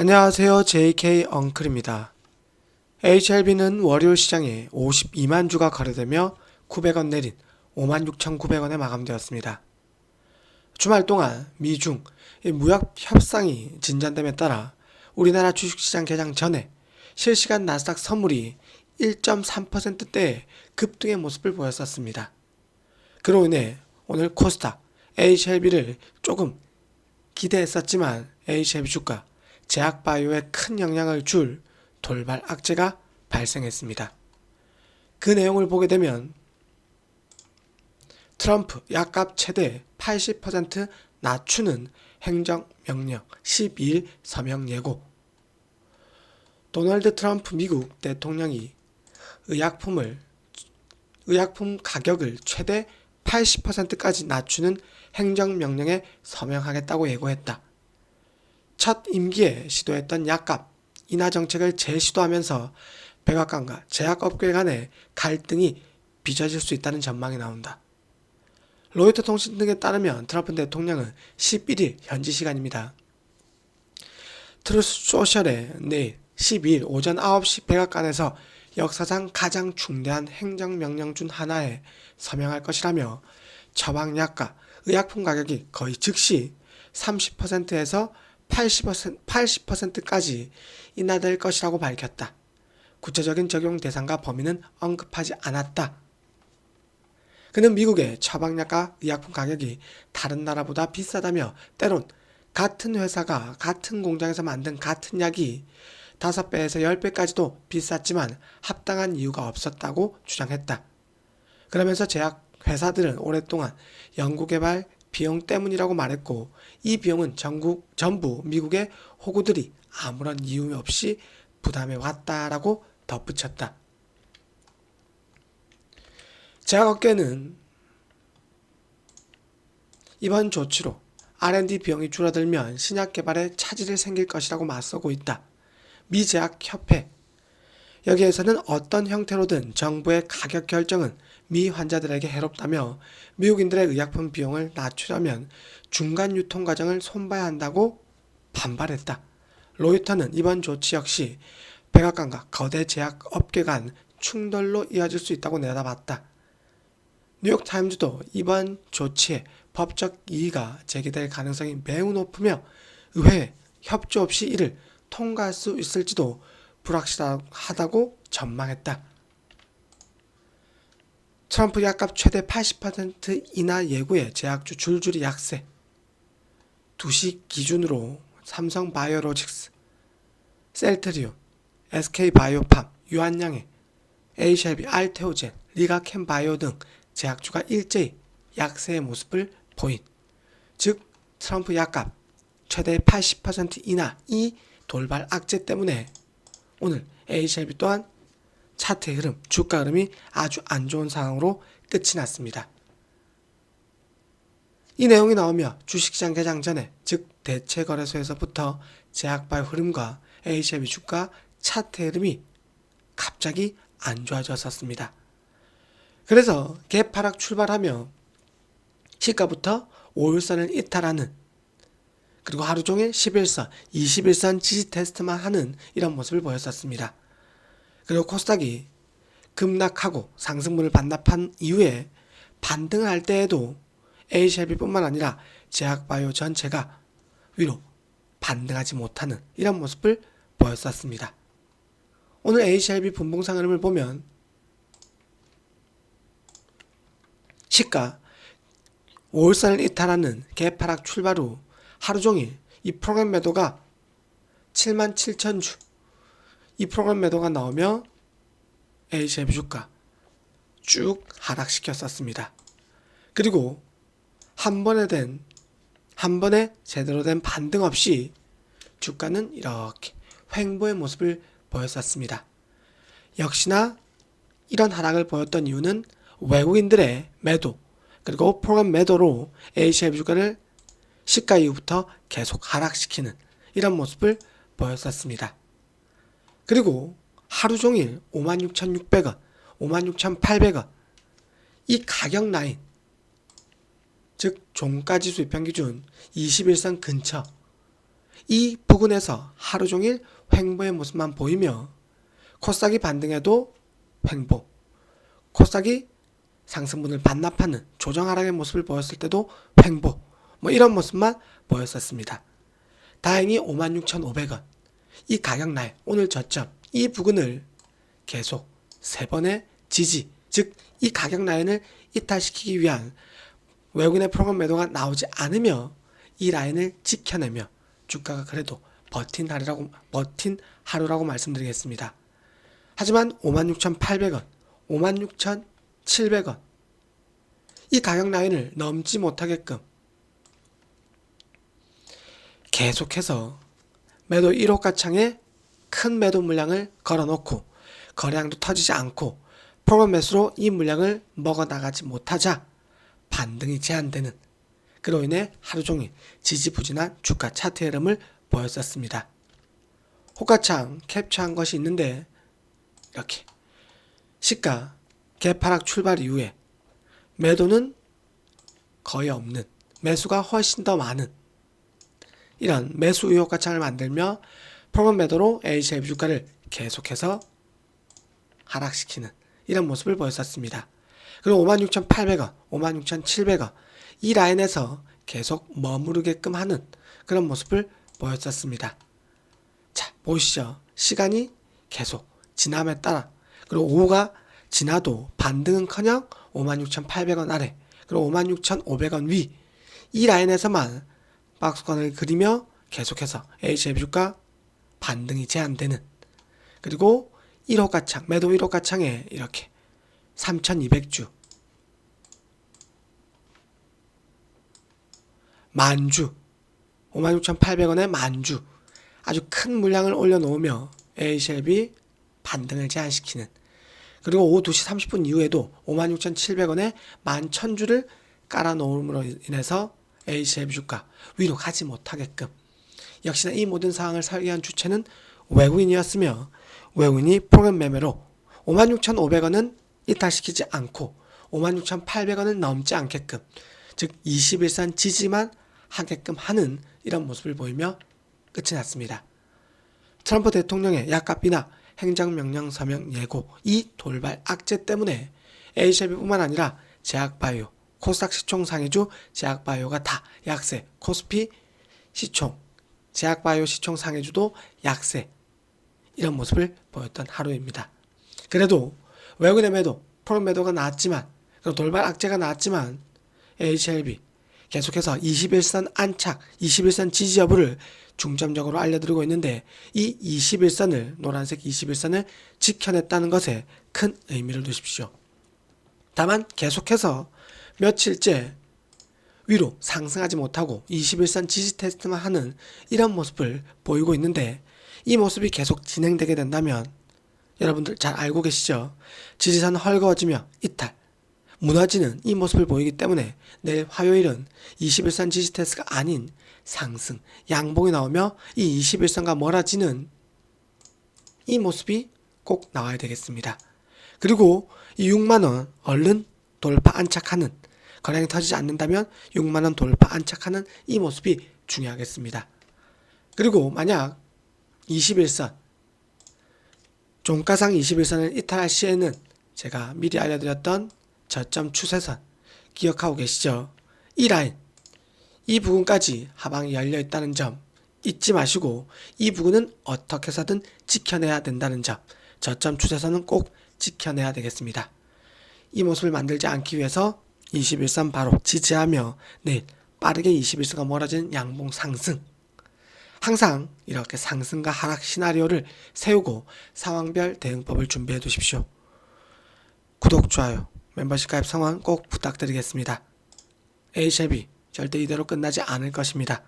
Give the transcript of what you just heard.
안녕하세요. JK 엉클입니다. HLB는 월요일 시장에 52만 주가 거래되며 900원 내린 56,900원에 마감되었습니다. 주말 동안 미중 무역 협상이 진전됨에 따라 우리나라 주식시장 개장 전에 실시간 나스닥 선물이 1.3%대의 급등의 모습을 보였었습니다. 그로 인해 오늘 코스닥 HLB를 조금 기대했었지만 HLB 주가 제약바이오에 큰 영향을 줄 돌발 악재가 발생했습니다. 그 내용을 보게 되면 트럼프 약값 최대 80% 낮추는 행정명령 12일 서명 예고. 도널드 트럼프 미국 대통령이 의약품 가격을 최대 80%까지 낮추는 행정명령에 서명하겠다고 예고했다. 첫 임기에 시도했던 약값 인하 정책을 재시도하면서 백악관과 제약업계 간의 갈등이 빚어질 수 있다는 전망이 나온다. 로이터 통신 등에 따르면 트럼프 대통령은 11일 현지 시간입니다. 트루스 소셜에 내일 12일 오전 9시 백악관에서 역사상 가장 중대한 행정명령 중 하나에 서명할 것이라며 처방약과 의약품 가격이 거의 즉시 30%에서 80%까지 인하될 것이라고 밝혔다. 구체적인 적용 대상과 범위는 언급하지 않았다. 그는 미국의 처방약과 의약품 가격이 다른 나라보다 비싸다며 때론 같은 회사가 같은 공장에서 만든 같은 약이 5배에서 10배까지도 비쌌지만 합당한 이유가 없었다고 주장했다. 그러면서 제약 회사들은 오랫동안 연구개발 비용 때문이라고 말했고 이 비용은 전부 미국의 호구들이 아무런 이유 없이 부담해 왔다라고 덧붙였다. 제약업계는 이번 조치로 R&D 비용이 줄어들면 신약 개발에 차질이 생길 것이라고 맞서고 있다. 미 제약협회 여기에서는 어떤 형태로든 정부의 가격 결정은 미 환자들에게 해롭다며 미국인들의 의약품 비용을 낮추려면 중간 유통 과정을 손봐야 한다고 반발했다. 로이터는 이번 조치 역시 백악관과 거대 제약업계 간 충돌로 이어질 수 있다고 내다봤다. 뉴욕타임즈도 이번 조치에 법적 이의가 제기될 가능성이 매우 높으며 의회에 협조 없이 이를 통과할 수 있을지도 불확실하다고 전망했다. 트럼프 약값 최대 80% 인하 예고에 제약주 줄줄이 약세. 2시 기준으로 삼성바이오로직스, 셀트리온, SK바이오팜, 유한양행, HLB, 알테오젠, 리가캠바이오 등 제약주가 일제히 약세의 모습을 보인. 즉 트럼프 약값 최대 80% 인하 이 돌발 악재 때문에 오늘 HLB 또한 차트의 흐름, 주가 흐름이 아주 안 좋은 상황으로 끝이 났습니다. 이 내용이 나오며 주식시장 개장 전에 즉 대체거래소에서부터 제약바이오 흐름과 HLB 주가 차트의 흐름이 갑자기 안 좋아졌었습니다. 그래서 개파락 출발하며 시가부터 5일선을 이탈하는 그리고 하루 종일 11선, 21선 지지 테스트만 하는 이런 모습을 보였었습니다. 그리고 코스닥이 급락하고 상승분을 반납한 이후에 반등을 할 때에도 HLB뿐만 아니라 제약바이오 전체가 위로 반등하지 못하는 이런 모습을 보였었습니다. 오늘 HLB 분봉상 흐름을 보면 시가 5일선을 이탈하는 개파락 출발 후 하루 종일 이 프로그램 매도가 77,000주 이 프로그램 매도가 나오며 HLB 주가 쭉 하락시켰었습니다. 그리고 한 번에 제대로 된 반등 없이 주가는 이렇게 횡보의 모습을 보였었습니다. 역시나 이런 하락을 보였던 이유는 외국인들의 매도 그리고 프로그램 매도로 HLB 주가를 시가 이후부터 계속 하락시키는 이런 모습을 보였었습니다. 그리고 하루 종일 56,600원, 56,800원 이 가격 라인 즉 종가지수 입평기준 21선 근처 이 부근에서 하루 종일 횡보의 모습만 보이며 코스닥이 반등해도 횡보, 코스닥이 상승분을 반납하는 조정 하락의 모습을 보였을 때도 횡보, 이런 모습만 보였었습니다. 다행히 56,500원 이 가격 라인, 오늘 저점 이 부근을 계속 3번의 지지, 즉 이 가격 라인을 이탈시키기 위한 외국인의 프로그램 매도가 나오지 않으며 이 라인을 지켜내며 주가가 그래도 버틴 하루라고 말씀드리겠습니다. 하지만 56,800원, 56,700원 이 가격 라인을 넘지 못하게끔 계속해서 매도 1호가 창에 큰 매도 물량을 걸어놓고 거래량도 터지지 않고 프로그램 매수로 이 물량을 먹어나가지 못하자 반등이 제한되는, 그로 인해 하루종일 지지부진한 주가 차트 흐름을 보였었습니다. 호가창 캡처한 것이 있는데 이렇게 시가 개파락 출발 이후에 매도는 거의 없는, 매수가 훨씬 더 많은 이런 매수 의혹가창을 만들며 프로그램 매도로 HLB 주가를 계속해서 하락시키는 이런 모습을 보였었습니다. 그리고 56,800원, 56,700원 이 라인에서 계속 머무르게끔 하는 그런 모습을 보였었습니다. 자, 보시죠. 시간이 계속 지남에 따라, 그리고 오후가 지나도 반등은커녕 56,800원 아래, 그리고 56,500원 위 이 라인에서만 박스권을 그리며 계속해서 HLB 주가 반등이 제한되는, 그리고 1호가창, 매도 1호가창에 이렇게 3,200주 만주 56,800원의 만주 아주 큰 물량을 올려놓으며 HLB 반등을 제한시키는, 그리고 오후 2시 30분 이후에도 56,700원에 11,000주를 깔아놓음으로 인해서 HLB 주가 위로 가지 못하게끔, 역시나 이 모든 상황을 설계한 주체는 외국인이었으며 외국인이 프로그램 매매로 56,500원은 이탈시키지 않고 56,800원은 넘지 않게끔, 즉 21선 지지만 하게끔 하는 이런 모습을 보이며 끝이 났습니다. 트럼프 대통령의 약값이나 행정명령 서명 예고, 이 돌발 악재 때문에 HLB뿐만 아니라 제약바이오, 코스닥 시총 상위주 제약바이오가 다 약세, 코스피 시총, 제약바이오 시총 상위주도 약세, 이런 모습을 보였던 하루입니다. 그래도 외국인의 매도, 프로그램 매도가 나왔지만, 그리고 돌발 악재가 나왔지만 HLB 계속해서 21선 안착, 21선 지지 여부를 중점적으로 알려드리고 있는데, 이 21선을, 노란색 21선을 지켜냈다는 것에 큰 의미를 두십시오. 다만 계속해서 며칠째 위로 상승하지 못하고 21선 지지 테스트만 하는 이런 모습을 보이고 있는데, 이 모습이 계속 진행되게 된다면 여러분들 잘 알고 계시죠? 지지선 헐거워지며 이탈, 무너지는 이 모습을 보이기 때문에 내일 화요일은 21선 지지 테스트가 아닌 상승, 양봉이 나오며 이 21선과 멀어지는 이 모습이 꼭 나와야 되겠습니다. 그리고 이 6만원 얼른 돌파 안착하는, 거래량이 터지지 않는다면 6만원 돌파 안착하는 이 모습이 중요하겠습니다. 그리고 만약 21선, 종가상 21선을 이탈할 시에는 제가 미리 알려드렸던 저점 추세선 기억하고 계시죠? 이 라인, 이 부분까지 하방이 열려있다는 점 잊지 마시고, 이 부분은 어떻게 해서든 지켜내야 된다는 점, 저점 추세선은 꼭 지켜내야 되겠습니다. 이 모습을 만들지 않기 위해서 21선 바로 지지하며 내일 빠르게 21선과 멀어지는 양봉 상승, 항상 이렇게 상승과 하락 시나리오를 세우고 상황별 대응법을 준비해 두십시오. 구독, 좋아요, 멤버십 가입 성원 꼭 부탁드리겠습니다. HLB 절대 이대로 끝나지 않을 것입니다.